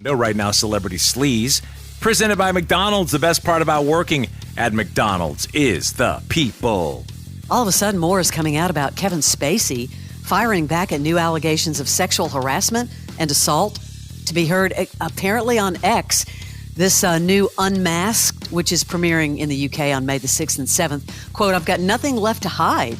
No, right now, Celebrity Sleaze, presented by McDonald's. The best part about working at McDonald's is the people. All of a sudden, more is coming out about Kevin Spacey firing back at new allegations of sexual harassment and assault, to be heard apparently on X. This new Unmasked, which is premiering in the UK on May the 6th and 7th, quote, "I've got nothing left to hide,"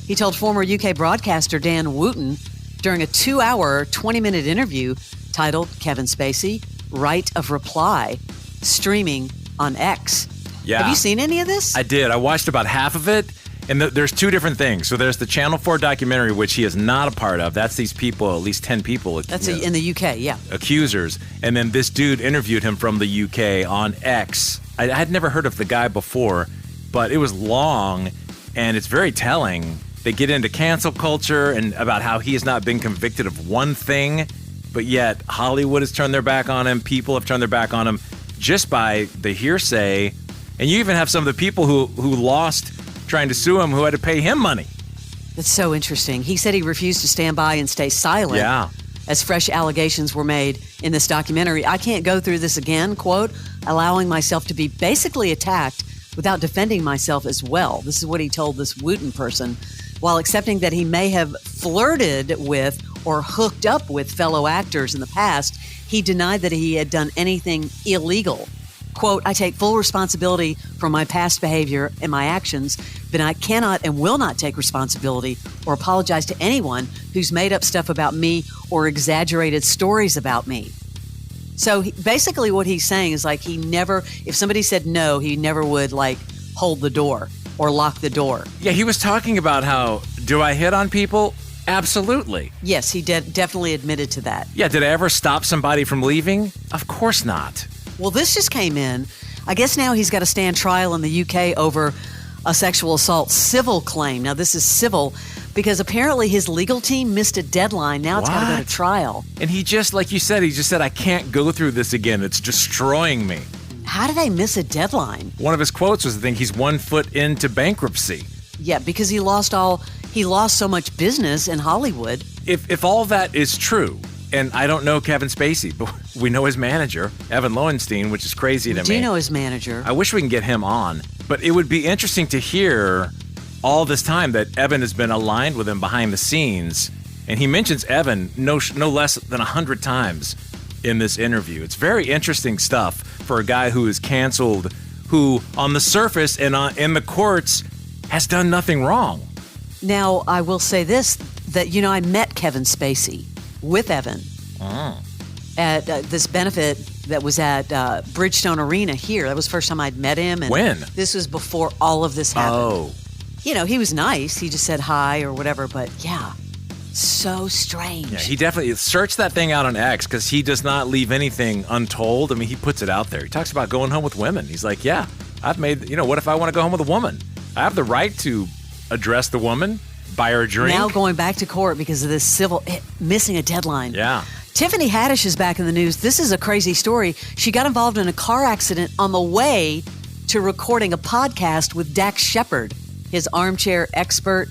he told former UK broadcaster Dan Wooten during a 2-hour, 20-minute interview titled Kevin Spacey, Right of Reply, streaming on X. Yeah. Have you seen any of this? I did. I watched about half of it, and there's two different things. So there's the Channel 4 documentary, which he is not a part of. That's these people, at least 10 people. That's in the UK, yeah. Accusers. And then this dude interviewed him from the UK on X. I had never heard of the guy before, but it was long, and it's very telling. They get into cancel culture and about how he has not been convicted of one thing, but yet Hollywood has turned their back on him. People have turned their back on him just by the hearsay. And you even have some of the people who lost trying to sue him who had to pay him money. That's so interesting. He said he refused to stand by and stay silent. Yeah. As fresh allegations were made in this documentary. "I can't go through this again," quote, "allowing myself to be basically attacked without defending myself as well." This is what he told this Wooten person, while accepting that he may have flirted with or hooked up with fellow actors in the past. He denied that he had done anything illegal. Quote, "I take full responsibility for my past behavior and my actions, but I cannot and will not take responsibility or apologize to anyone who's made up stuff about me or exaggerated stories about me." So basically what he's saying is like he never, if somebody said no, he never would like hold the door or lock the door. Yeah, he was talking about how, do I hit on people? Absolutely. Yes, he definitely admitted to that. Yeah, did I ever stop somebody from leaving? Of course not. Well, this just came in. I guess now he's got to stand trial in the UK over a sexual assault civil claim. Now, this is civil because apparently his legal team missed a deadline. Now it's got to go to trial. And he just, like you said, he just said, "I can't go through this again. It's destroying me." How do they miss a deadline? One of his quotes was, I think, he's 1 foot into bankruptcy. Yeah, because he lost so much business in Hollywood. If all that is true, and I don't know Kevin Spacey, but we know his manager, Evan Lowenstein, which is crazy to me. Do you know his manager? I wish we can get him on. But it would be interesting to hear all this time that Evan has been aligned with him behind the scenes. And he mentions Evan no less than 100 times in this interview. It's very interesting stuff for a guy who is canceled, who on the surface and in the courts has done nothing wrong. Now, I will say this, that, I met Kevin Spacey with Evan at this benefit that was at Bridgestone Arena here. That was the first time I'd met him. And when? This was before all of this happened. Oh. He was nice. He just said hi or whatever, but yeah, so strange. Yeah, he definitely searched that thing out on X because he does not leave anything untold. I mean, he puts it out there. He talks about going home with women. He's like, yeah, I've made, what if I want to go home with a woman? I have the right to address the woman, buy her a drink. Now going back to court because of this civil, missing a deadline. Yeah. Tiffany Haddish is back in the news. This is a crazy story. She got involved in a car accident on the way to recording a podcast with Dax Shepard, his armchair expert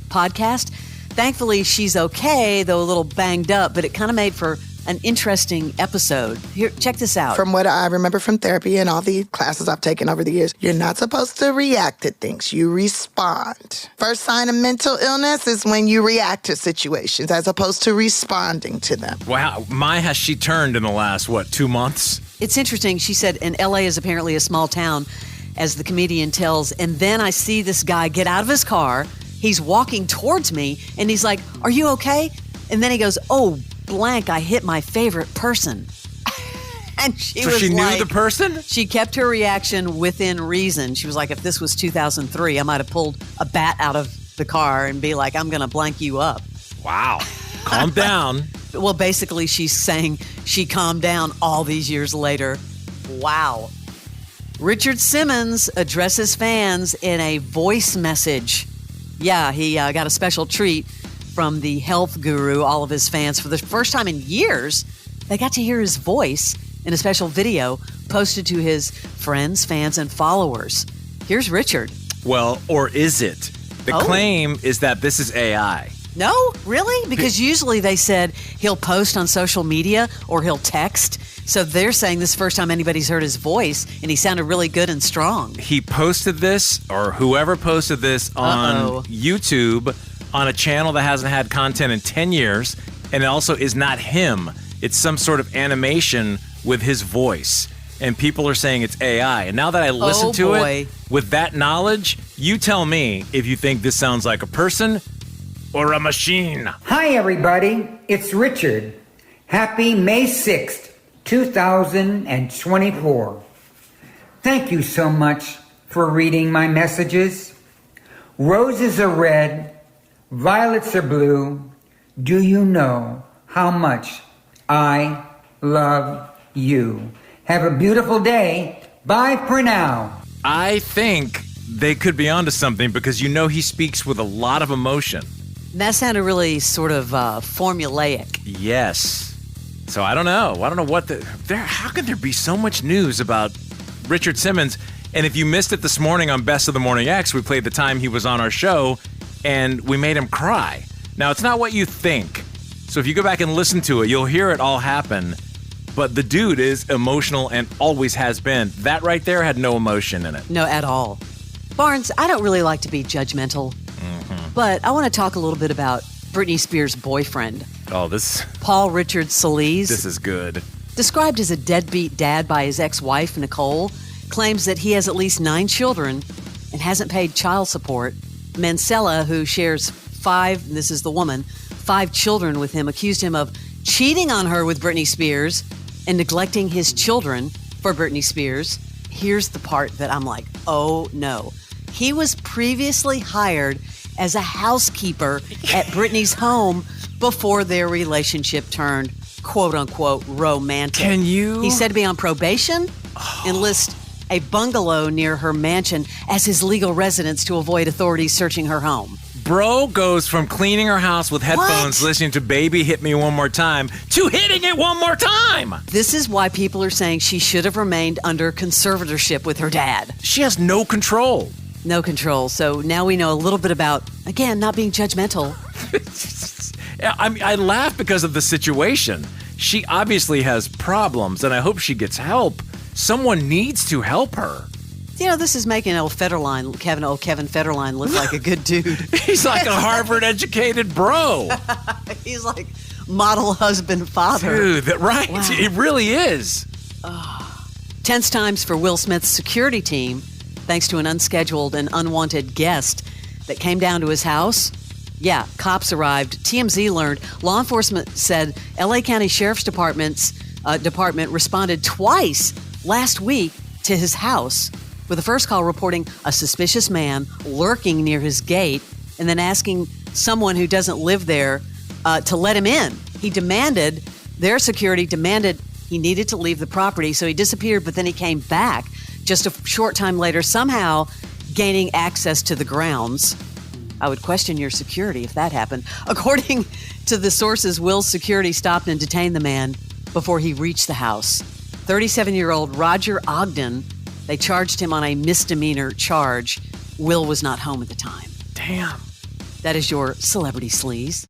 podcast. Thankfully, she's okay, though a little banged up, but it kind of made for an interesting episode. Here, check this out. From what I remember from therapy and all the classes I've taken over the years, you're not supposed to react to things. You respond. First sign of mental illness is when you react to situations as opposed to responding to them. Wow. Has she turned in the last, 2 months? It's interesting. She said, and LA is apparently a small town, as the comedian tells, and then I see this guy get out of his car. He's walking towards me, and he's like, "Are you okay?" And then he goes, "Oh, blank, I hit my favorite person." And she knew the person? She kept her reaction within reason. She was like, if this was 2003, I might have pulled a bat out of the car and be like, "I'm going to blank you up." Wow. Calm down. Well, basically, she's saying she calmed down all these years later. Wow. Richard Simmons addresses fans in a voice message. Yeah, he got a special treat from the health guru. All of his fans, for the first time in years, they got to hear his voice in a special video posted to his friends, fans, and followers. Here's Richard. Well, or is it? The claim is that this is AI. No? Really? Because usually they said he'll post on social media or he'll text. So they're saying this is the first time anybody's heard his voice, and he sounded really good and strong. He posted this, or whoever posted this, on YouTube on a channel that hasn't had content in 10 years, and it also is not him. It's some sort of animation with his voice. And people are saying it's AI. And now that I listen to it, with that knowledge, you tell me if you think this sounds like a person or a machine. Hi, everybody. It's Richard. Happy May 6th, 2024. Thank you so much for reading my messages. Roses are red, violets are blue. Do you know how much I love you? Have a beautiful day. Bye for now. I think they could be onto something because he speaks with a lot of emotion. That sounded really sort of formulaic. Yes. So I don't know. I don't know what how could there be so much news about Richard Simmons? And if you missed it this morning on Best of the Morning X, we played the time he was on our show and we made him cry. Now, it's not what you think. So if you go back and listen to it, you'll hear it all happen. But the dude is emotional and always has been. That right there had no emotion in it. No, at all. Barnes, I don't really like to be judgmental, but I want to talk a little bit about Britney Spears' boyfriend. Oh, Paul Richard Sleaze. This is good. Described as a deadbeat dad by his ex-wife, Nicole, claims that he has at least 9 children and hasn't paid child support. Mancella, who shares 5, this is the woman, 5 children with him, accused him of cheating on her with Britney Spears and neglecting his children for Britney Spears. Here's the part that I'm like, oh no. He was previously hired as a housekeeper at Britney's home before their relationship turned quote unquote romantic. Can you? He said to be on probation, enlist a bungalow near her mansion as his legal residence to avoid authorities searching her home. Bro goes from cleaning her house with headphones, listening to Baby Hit Me One More Time, to hitting it one more time. This is why people are saying she should have remained under conservatorship with her dad. She has no control. No control. So now we know a little bit about, again, not being judgmental. I laugh because of the situation. She obviously has problems, and I hope she gets help. Someone needs to help her. This is making old Federline, Kevin Federline look like a good dude. He's like a Harvard-educated bro. He's like model husband, father. Dude, right? Wow. It really is. Tense times for Will Smith's security team, thanks to an unscheduled and unwanted guest that came down to his house. Yeah, cops arrived. TMZ learned law enforcement said L.A. County Sheriff's Department responded twice last week to his house, with the first call reporting a suspicious man lurking near his gate and then asking someone who doesn't live there to let him in. Their security demanded he needed to leave the property, so he disappeared, but then he came back just a short time later, somehow gaining access to the grounds. I would question your security if that happened. According to the sources, Will's security stopped and detained the man before he reached the house. 37-year-old Roger Ogden, they charged him on a misdemeanor charge. Will was not home at the time. Damn. That is your Celebrity Sleaze.